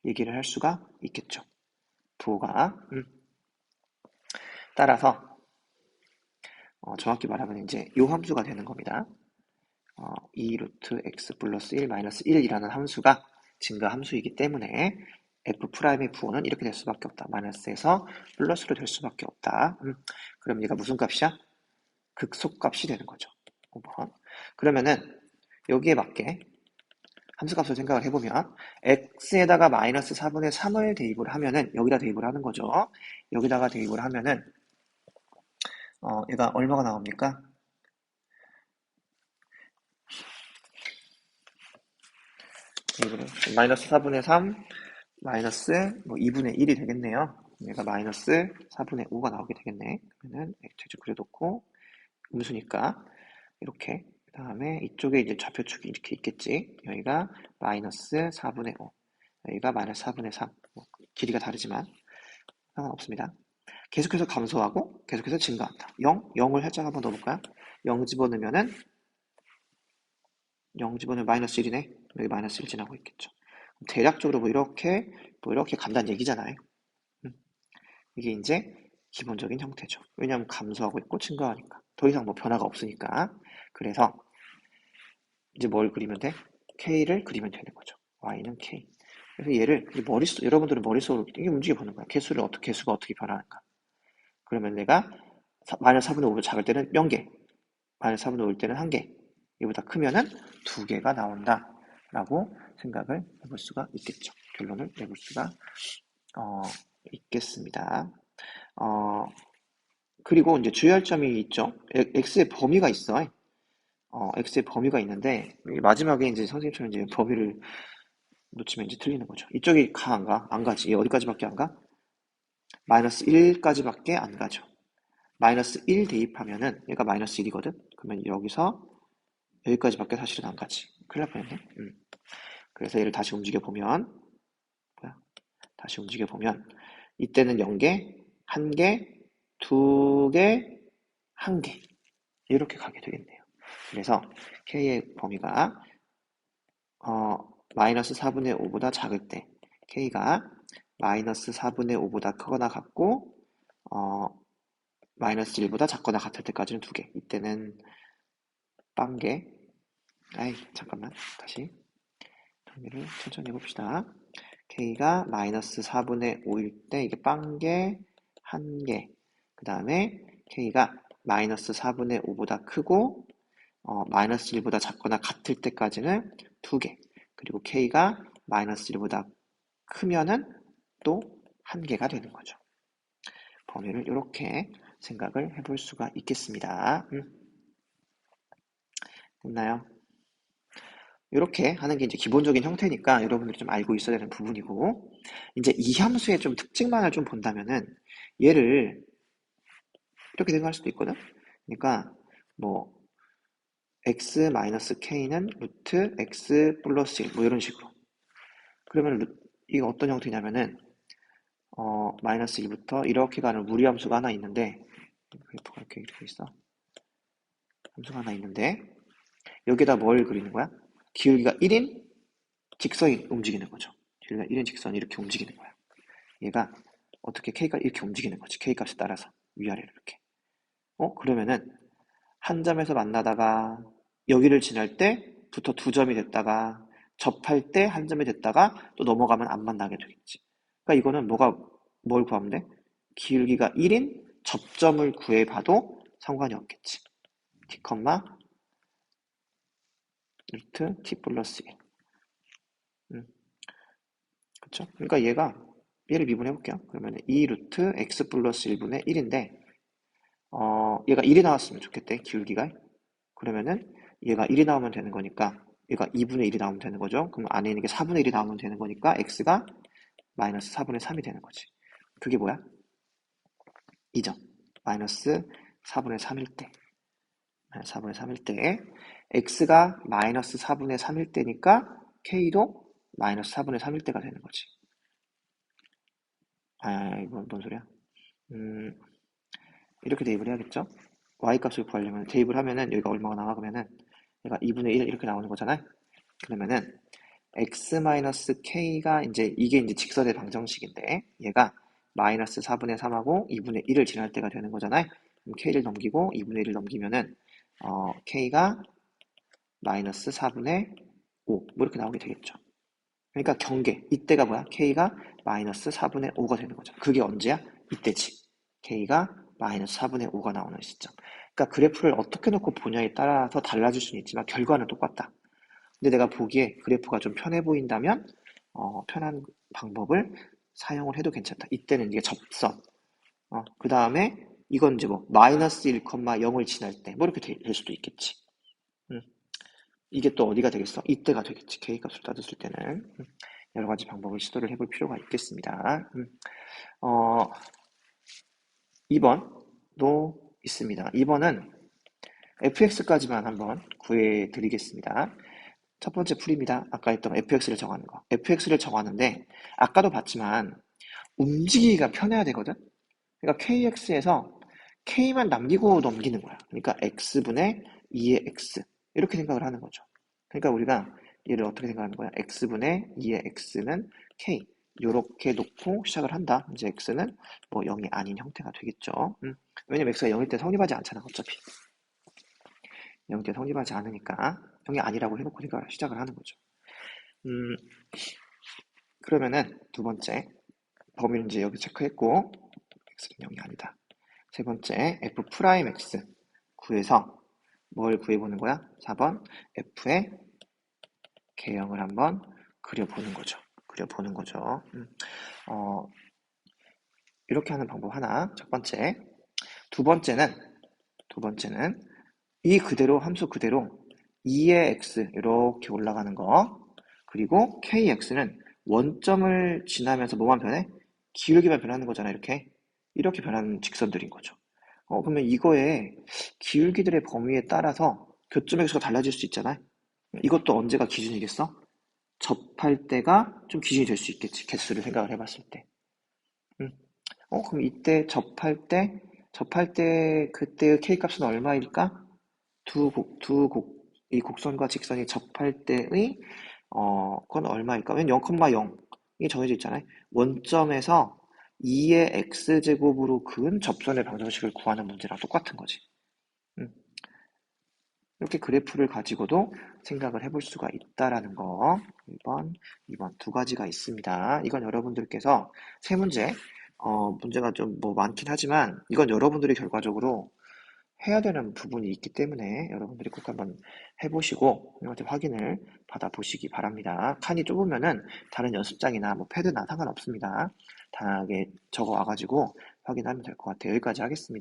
얘기를 할 수가 있겠죠. 부호가. 따라서 정확히 말하면 이제 요 함수가 되는 겁니다. 2 루트 x 플러스 1 마이너스 1이라는 함수가 증가 함수이기 때문에 f'의 부호는 이렇게 될 수밖에 없다. 마이너스에서 플러스로 될 수밖에 없다. 그럼 얘가 무슨 값이야? 극소값이 되는 거죠. 5번. 그러면은 여기에 맞게 함수값을 생각을 해보면 x에다가 마이너스 4분의 3을 대입을 하면은 여기다 대입을 하는 거죠. 여기다가 대입을 하면은 얘가 얼마가 나옵니까? 마이너스 4분의 3 마이너스 뭐 2분의 1이 되겠네요. 얘가 마이너스 4분의 5가 나오게 되겠네. 그러면은 x축 그려놓고 음수니까 이렇게 그 다음에 이쪽에 이제 좌표축이 이렇게 있겠지. 여기가 마이너스 4분의 5 여기가 마이너스 4분의 3 뭐 길이가 다르지만 상관없습니다. 계속해서 감소하고 계속해서 증가한다. 0을 살짝 한번 넣어볼까요? 0 집어넣으면은 0 집어넣으면 마이너스 1이네. 여기 마이너스 1 지나고 있겠죠. 대략적으로 뭐 이렇게 간다는 얘기잖아요. 이게 이제 기본적인 형태죠. 왜냐하면 감소하고 있고 증가하니까. 더 이상 뭐 변화가 없으니까. 그래서 이제 뭘 그리면 돼? K를 그리면 되는 거죠. Y는 K. 그래서 얘를 여러분들은 머릿속으로 이게 움직여 보는 거야. 개수가 어떻게 변하는가. 그러면 내가 마이너스 4분의 5로 작을 때는 0개, 마이너스 4분의 5일 때는 1개, 이보다 크면은 2개가 나온다. 라고 생각을 해볼 수가 있겠죠. 결론을 내볼 수가 있겠습니다. 어, 그리고 이제 주의할 점이 있죠. x의 범위가 있어. x의 범위가 있는데 마지막에 이제 선생님처럼 이제 범위를 놓치면 이제 틀리는 거죠. 이쪽이 안 가? 안 가지. 얘 어디까지밖에 안 가? 마이너스 1까지밖에 안 가죠. 마이너스 1 대입하면은 얘가 마이너스 1이거든. 그러면 여기서 여기까지밖에 사실은 안 가지. 큰일 날 뻔했네. 그래서 얘를 다시 움직여 보면 이때는 0개, 1개, 2개, 1개 이렇게 가게 되겠네요. 그래서 K의 범위가 마이너스 4분의 5보다 작을 때 k가 마이너스 4분의 5보다 크거나 같고 어, 마이너스 1보다 작거나 같을 때까지는 두 개. 이때는 빵개. 아이 잠깐만 다시 정리를 천천히 해봅시다. k가 마이너스 4분의 5일 때 이게 빵개 한 개. 그 다음에 k가 마이너스 4분의 5보다 크고 마이너스 1보다 작거나 같을 때까지는 두 개. 그리고 k가 마이너스 1보다 크면은 또 한 개가 되는 거죠. 범위를 이렇게 생각을 해볼 수가 있겠습니다. 됐나요? 이렇게 하는 게 이제 기본적인 형태니까 여러분들이 좀 알고 있어야 되는 부분이고, 이제 이 함수의 좀 특징만을 좀 본다면은 얘를 이렇게 생각할 수도 있거든. 그러니까 뭐 x-k는 루트 x 플러스 1 뭐 이런 식으로. 그러면 이거 어떤 형태냐면은 마이너스 1부터 이렇게 가는 무리함수가 하나 있는데, 그래프가 이렇게 있어. 함수가 하나 있는데 여기다 뭘 그리는 거야? 기울기가 1인 직선이 움직이는 거죠. 기울기가 1인 직선이 이렇게 움직이는 거야. 얘가 어떻게 k가 이렇게 움직이는 거지. k 값에 따라서 위아래로 이렇게. 그러면은 한 점에서 만나다가 여기를 지날 때부터 두 점이 됐다가 접할 때 한 점이 됐다가 또 넘어가면 안 만나게 되겠지. 그러니까 이거는 뭘 구하면 돼? 기울기가 1인 접점을 구해봐도 상관이 없겠지. t, 루트 t 플러스 1. 그쵸? 그러니까 얘를 미분해 볼게요. 그러면 2 루트 x 플러스 1분의 1인데 얘가 1이 나왔으면 좋겠대, 기울기가. 그러면은 얘가 1이 나오면 되는 거니까 얘가 2분의 1이 나오면 되는 거죠. 그럼 안에 있는 게 4분의 1이 나오면 되는 거니까 x가 마이너스 4분의 3이 되는 거지. 그게 뭐야? 2점. 마이너스 4분의 3일 때. 마이너스 4분의 3일 때 x가 마이너스 4분의 3일 때니까 k도 마이너스 4분의 3일 때가 되는 거지. 이건 뭔 소리야? 이렇게 대입을 해야겠죠? y값을 구하려면 대입을 하면은 여기가 얼마가 나와? 그러면은 얘가 2분의 1 이렇게 나오는 거잖아요. 그러면은 x-k가 이게 직선의 방정식인데 얘가 마이너스 4분의 3하고 2분의 1을 지날 때가 되는 거잖아요. 그럼 k를 넘기고 2분의 1을 넘기면은 k가 마이너스 4분의 5 뭐 이렇게 나오게 되겠죠. 그러니까 경계 이때가 뭐야? k가 마이너스 4분의 5가 되는 거죠. 그게 언제야? 이때지. k가 마이너스 4분의 5가 나오는 시점. 그러니까 그래프를 어떻게 놓고 보냐에 따라서 달라질 수는 있지만 결과는 똑같다. 근데 내가 보기에 그래프가 좀 편해 보인다면 편한 방법을 사용을 해도 괜찮다. 이때는 이게 접선. 그 다음에 이건 이제 뭐 마이너스 1,0을 지날 때 뭐 이렇게 될 수도 있겠지. 음. 이게 또 어디가 되겠어? 이때가 되겠지. K값을 따졌을 때는. 여러 가지 방법을 시도를 해볼 필요가 있겠습니다. 2번도 있습니다. 2번은 fx까지만 한번 구해드리겠습니다. 첫 번째 풀입니다. 아까 했던 fx를 정하는 거. fx를 정하는데 아까도 봤지만 움직이기가 편해야 되거든. 그러니까 kx에서 k만 남기고 넘기는 거야. 그러니까 x분의 2의 x 이렇게 생각을 하는 거죠. 그러니까 우리가 얘를 어떻게 생각하는 거야? x분의 2의 x는 k 이렇게 놓고 시작을 한다. 이제 x는 뭐 0이 아닌 형태가 되겠죠. 왜냐면 x가 0일 때 성립하지 않잖아. 어차피 0일 때 성립하지 않으니까 0이 아니라고 해놓고 시작을 하는 거죠. 그러면은 두 번째 범위는 이제 여기 체크했고 x는 0이 아니다. 세 번째 f 프라임 x 구해서 뭘 구해보는 거야? 4번 f의 개형을 한번 그려보는 거죠. 이렇게 하는 방법 하나. 첫 번째. 두 번째는 이 그대로 함수 그대로 2의 x 이렇게 올라가는 거. 그리고 kx는 원점을 지나면서 뭐만 변해? 기울기만 변하는 거잖아. 이렇게 변하는 직선들인 거죠. 그러면 이거의 기울기들의 범위에 따라서 교점 액수가 달라질 수 있잖아요. 이것도 언제가 기준이겠어? 접할 때가 좀 기준이 될 수 있겠지. 개수를 생각을 해봤을 때. 그럼 이때 접할 때 그때의 K값은 얼마일까? 이 곡선과 직선이 접할 때의 그건 얼마일까? 왜냐면 0,0이 정해져 있잖아요. 원점에서 2의 x제곱으로 그은 접선의 방정식을 구하는 문제랑 똑같은 거지. 음, 이렇게 그래프를 가지고도 생각을 해볼 수가 있다라는 거. 1번, 2번 두 가지가 있습니다. 이건 여러분들께서 세 문제, 문제가 좀 뭐 많긴 하지만 이건 여러분들이 결과적으로 해야 되는 부분이 있기 때문에 여러분들이 꼭 한번 해보시고 이한테 확인을 받아보시기 바랍니다. 칸이 좁으면은 다른 연습장이나 뭐 패드나 상관없습니다. 다양하게 적어 와가지고 확인하면 될 것 같아요. 여기까지 하겠습니다.